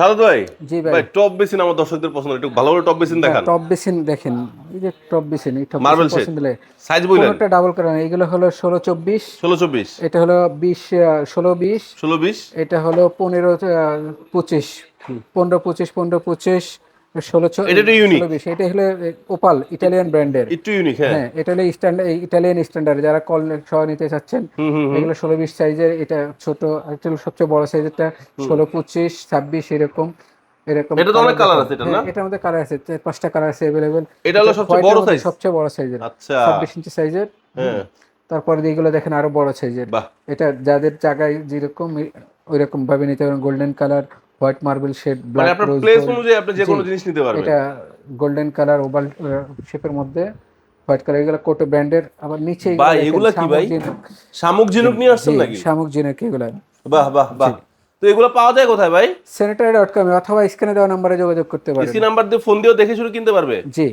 সাদত ভাই, জি ভাই। ভাই টপ বেসিন আমার দর্শকদের পছন্দ, একটু ভালো ভালো টপ বেসিন দেখান। টপ বেসিন দেখেন, এই যে টপ বেসিন, এই টপ মার্বেল বেসিন শেড পছন্দ হলে সাইজ বললেন কোনোটা ডাবল করে না। এইগুলো হলো 16-24, 16-24, এটা হলো 20, 16-20, 16-20। এটা হলো 15-25, 15-25, 15-25, 16, এটা একটু ইউনিক, 16-20। এটা হলো ওপাল, ইটালিয়ান ব্র্যান্ডের। একটু ইউনিক। হ্যাঁ, হ্যাঁ, এটা হলো স্ট্যান্ডার্ড, ইটালিয়ান স্ট্যান্ডার্ড, যারা কল সহ নিতে চাচ্ছেন। এগুলো 16-20 সাইজের, এটা ছোট, এটা হলো সবচেয়ে বড় সাইজেরটা 16-25, 26 এরকম এরকম এটা তো অনেক কালার কালার দেখেন। আছে এটা হ্যাঁ, না? এটার মধ্যে কালার আছে, 4-5টা কালার আছে অ্যাভেলেবেল। এটা এটা হলো সবচেয়ে হোয়াইটের বড় মধ্যে সাইজ। সবচেয়ে বড় সাইজের, আচ্ছা। 26 ইঞ্চি সাইজের। হ্যাঁ। তারপরে এইগুলো দেখেন আরো বড় সাইজের। বাহ। এটা যাদের জায়গায় যেরকম ওই রকম ভাবে নিতে পারেন। Golden colour, white marble shade, মানে ব্ল্যাক আপনার রোজ প্লেস গোল্ড। অনুযায়ী আপনি যে জি, কোনো জিনিস নিতে পারবেন। এটা গোল্ডেন কালার ওভাল শেপের মধ্যে হোয়াইট কালার, এগুলো কোটো ব্র্যান্ডের। আবার নিচে এগুলো ভাই দেখেন এগুলা কি ভাই? শামুক ঝিনুক। শামুক ঝিনুক নিয়ে আসছেন জি, নাকি? শামুক ঝিনুক এগুলো। বাহ বাহ জি, বাহ। তো এগুলো পাওয়া যায় কোথায় ভাই? sanitary.com অথবা স্ক্রিনে দেওয়া নম্বরে যোগাযোগ করতে পারেন। ইসি নাম্বার দিয়ে ফোন দিয়েও দেখে শুনে কিনতে পারবে? জি।